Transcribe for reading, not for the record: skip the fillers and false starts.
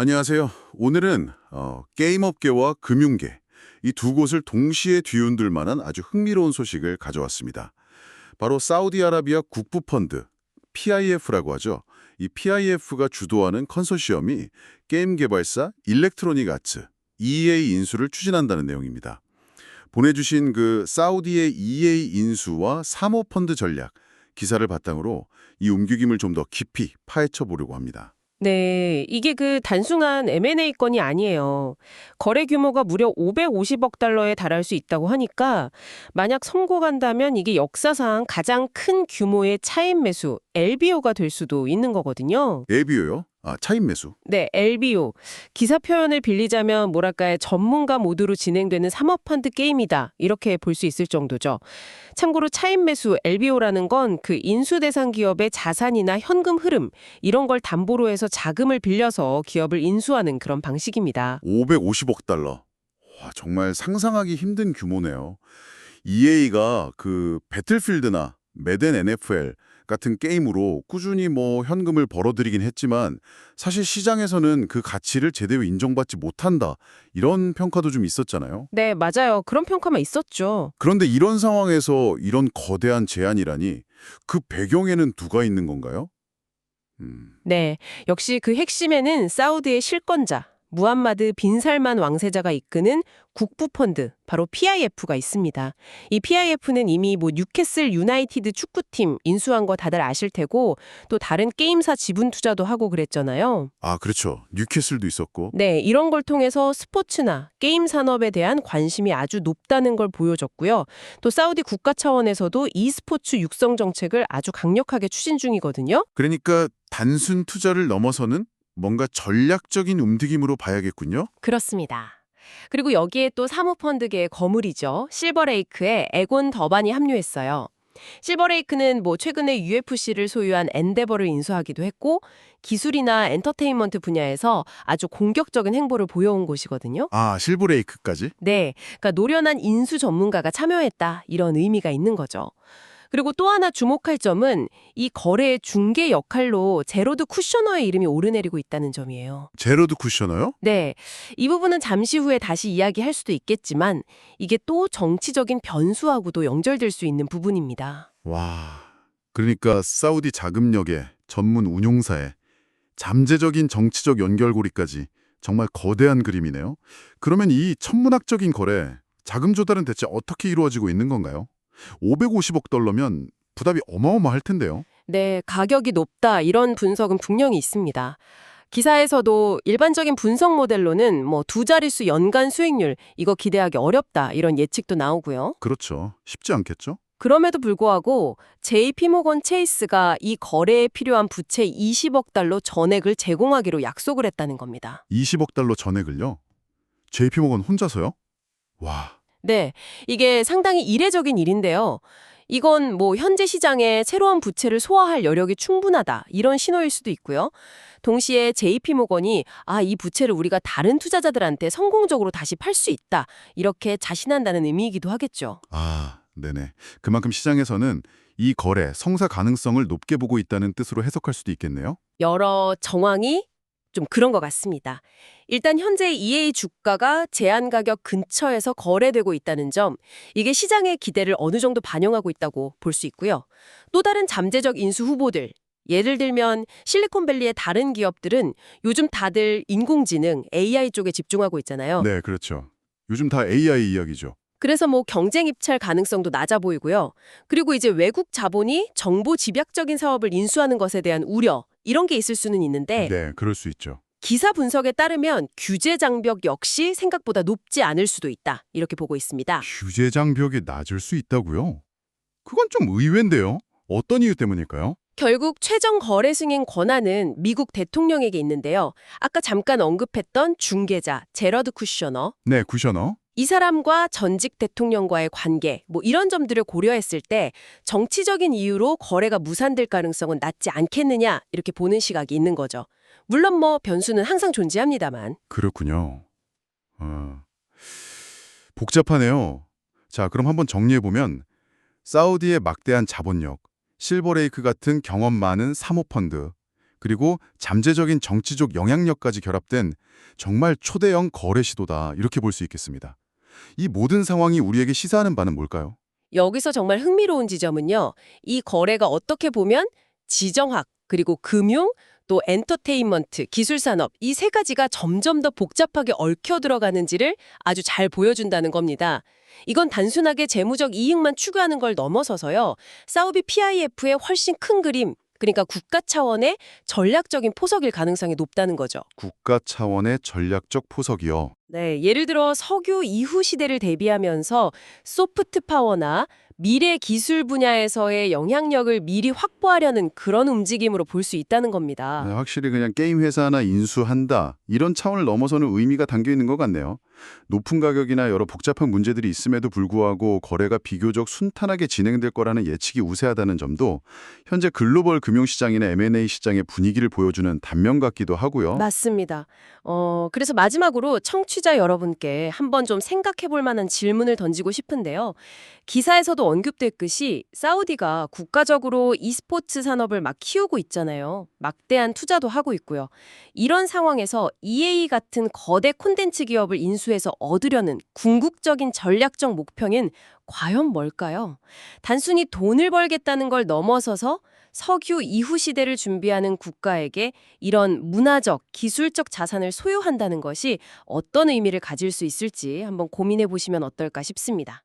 안녕하세요. 오늘은 게임업계와 금융계, 이 두 곳을 동시에 뒤흔들 만한 아주 흥미로운 소식을 가져왔습니다. 바로 사우디아라비아 국부펀드, PIF라고 하죠. 이 PIF가 주도하는 컨소시엄이 게임 개발사 일렉트로닉 아츠, EA 인수를 추진한다는 내용입니다. 보내주신 그 사우디의 EA 인수와 사모펀드 전략, 기사를 바탕으로 이 움직임을 좀 더 깊이 파헤쳐 보려고 합니다. 네, 이게 그 단순한 M&A 건이 아니에요. 거래 규모가 무려 550억 달러에 달할 수 있다고 하니까 만약 성공한다면 이게 역사상 가장 큰 규모의 차입 매수, LBO가 될 수도 있는 거거든요. 에비오요? 차입 매수. 네, LBO. 기사 표현을 빌리자면 뭐랄까요, 전문가 모두로 진행되는 사모펀드 게임이다. 이렇게 볼 수 있을 정도죠. 참고로 차입 매수 LBO라는 건 그 인수 대상 기업의 자산이나 현금 흐름 이런 걸 담보로 해서 자금을 빌려서 기업을 인수하는 그런 방식입니다. 550억 달러. 와, 정말 상상하기 힘든 규모네요. EA가 그 배틀필드나 매든 NFL 같은 게임으로 꾸준히 현금을 벌어들이긴 했지만 사실 시장에서는 그 가치를 제대로 인정받지 못한다. 이런 평가도 좀 있었잖아요. 네, 맞아요. 그런 평가만 있었죠. 그런데 이런 상황에서 이런 거대한 제안이라니 그 배경에는 누가 있는 건가요? 음, 네, 역시 그 핵심에는 사우디의 실권자, 무함마드 빈 살만 왕세자가 이끄는 국부펀드, 바로 PIF가 있습니다. 이 PIF는 이미 뉴캐슬 유나이티드 축구팀 인수한 거 다들 아실 테고 또 다른 게임사 지분 투자도 하고 그랬잖아요. 그렇죠. 뉴캐슬도 있었고. 네, 이런 걸 통해서 스포츠나 게임 산업에 대한 관심이 아주 높다는 걸 보여줬고요. 또 사우디 국가 차원에서도 e스포츠 육성 정책을 아주 강력하게 추진 중이거든요. 그러니까 단순 투자를 넘어서는 뭔가 전략적인 움직임으로 봐야겠군요. 그렇습니다. 그리고 여기에 또 사모펀드계의 거물이죠. 실버레이크에 에곤 더반이 합류했어요. 실버레이크는 최근에 UFC를 소유한 엔데버를 인수하기도 했고 기술이나 엔터테인먼트 분야에서 아주 공격적인 행보를 보여온 곳이거든요. 실버레이크까지? 네, 그러니까 노련한 인수 전문가가 참여했다 이런 의미가 있는 거죠. 그리고 또 하나 주목할 점은 이 거래의 중개 역할로 제로드 쿠셔너의 이름이 오르내리고 있다는 점이에요. 제로드 쿠셔너요? 네, 이 부분은 잠시 후에 다시 이야기할 수도 있겠지만 이게 또 정치적인 변수하고도 연결될 수 있는 부분입니다. 와, 그러니까 사우디 자금력에 전문 운용사에 잠재적인 정치적 연결고리까지 정말 거대한 그림이네요. 그러면 이 천문학적인 거래, 자금 조달은 대체 어떻게 이루어지고 있는 건가요? 550억 달러면 부담이 어마어마할 텐데요. 네, 가격이 높다 이런 분석은 분명히 있습니다. 기사에서도 일반적인 분석 모델로는 두 자릿수 연간 수익률 이거 기대하기 어렵다 이런 예측도 나오고요. 그렇죠. 쉽지 않겠죠? 그럼에도 불구하고 JP모건 체이스가 이 거래에 필요한 부채 20억 달러 전액을 제공하기로 약속을 했다는 겁니다. 20억 달러 전액을요? JP모건 혼자서요? 와, 네, 이게 상당히 이례적인 일인데요. 이건 현재 시장에 새로운 부채를 소화할 여력이 충분하다 이런 신호일 수도 있고요. 동시에 JP모건이 이 부채를 우리가 다른 투자자들한테 성공적으로 다시 팔 수 있다 이렇게 자신한다는 의미이기도 하겠죠. 네네. 그만큼 시장에서는 이 거래, 성사 가능성을 높게 보고 있다는 뜻으로 해석할 수도 있겠네요. 여러 정황이 좀 그런 것 같습니다. 일단 현재 EA 주가가 제한 가격 근처에서 거래되고 있다는 점, 이게 시장의 기대를 어느 정도 반영하고 있다고 볼 수 있고요. 또 다른 잠재적 인수 후보들, 예를 들면 실리콘밸리의 다른 기업들은 요즘 다들 인공지능, AI 쪽에 집중하고 있잖아요. 네, 그렇죠. 요즘 다 AI 이야기죠. 그래서 경쟁 입찰 가능성도 낮아 보이고요. 그리고 이제 외국 자본이 정보 집약적인 사업을 인수하는 것에 대한 우려, 이런 게 있을 수는 있는데 네, 그럴 수 있죠. 기사 분석에 따르면 규제 장벽 역시 생각보다 높지 않을 수도 있다. 이렇게 보고 있습니다. 규제 장벽이 낮을 수 있다고요? 그건 좀 의외인데요. 어떤 이유 때문일까요? 결국 최종 거래 승인 권한은 미국 대통령에게 있는데요. 아까 잠깐 언급했던 중개자 제러드 쿠셔너, 네, 쿠셔너. 이 사람과 전직 대통령과의 관계, 이런 점들을 고려했을 때 정치적인 이유로 거래가 무산될 가능성은 낮지 않겠느냐 이렇게 보는 시각이 있는 거죠. 물론 변수는 항상 존재합니다만. 그렇군요. 복잡하네요. 자, 그럼 한번 정리해보면 사우디의 막대한 자본력, 실버레이크 같은 경험 많은 사모펀드, 그리고 잠재적인 정치적 영향력까지 결합된 정말 초대형 거래 시도다 이렇게 볼 수 있겠습니다. 이 모든 상황이 우리에게 시사하는 바는 뭘까요? 여기서 정말 흥미로운 지점은요. 이 거래가 어떻게 보면 지정학, 그리고 금융, 또 엔터테인먼트, 기술산업 이 세 가지가 점점 더 복잡하게 얽혀 들어가는지를 아주 잘 보여준다는 겁니다. 이건 단순하게 재무적 이익만 추구하는 걸 넘어서서요. 사우디 PIF의 훨씬 큰 그림, 그러니까 국가 차원의 전략적인 포석일 가능성이 높다는 거죠. 국가 차원의 전략적 포석이요. 네, 예를 들어 석유 이후 시대를 대비하면서 소프트 파워나 미래 기술 분야에서의 영향력을 미리 확보하려는 그런 움직임으로 볼 수 있다는 겁니다. 네, 확실히 그냥 게임 회사나 인수한다 이런 차원을 넘어서는 의미가 담겨 있는 것 같네요. 높은 가격이나 여러 복잡한 문제들이 있음에도 불구하고 거래가 비교적 순탄하게 진행될 거라는 예측이 우세하다는 점도 현재 글로벌 금융시장이나 M&A 시장의 분위기를 보여주는 단면 같기도 하고요. 맞습니다. 그래서 마지막으로 청취자 여러분께 한번 좀 생각해 볼 만한 질문을 던지고 싶은데요. 기사에서도 언급됐듯이 사우디가 국가적으로 e스포츠 산업을 막 키우고 있잖아요. 막대한 투자도 하고 있고요. 이런 상황에서 EA 같은 거대 콘텐츠 기업을 인수해서 얻으려는 궁극적인 전략적 목표는 과연 뭘까요? 단순히 돈을 벌겠다는 걸 넘어서서 석유 이후 시대를 준비하는 국가에게 이런 문화적, 기술적 자산을 소유한다는 것이 어떤 의미를 가질 수 있을지 한번 고민해 보시면 어떨까 싶습니다.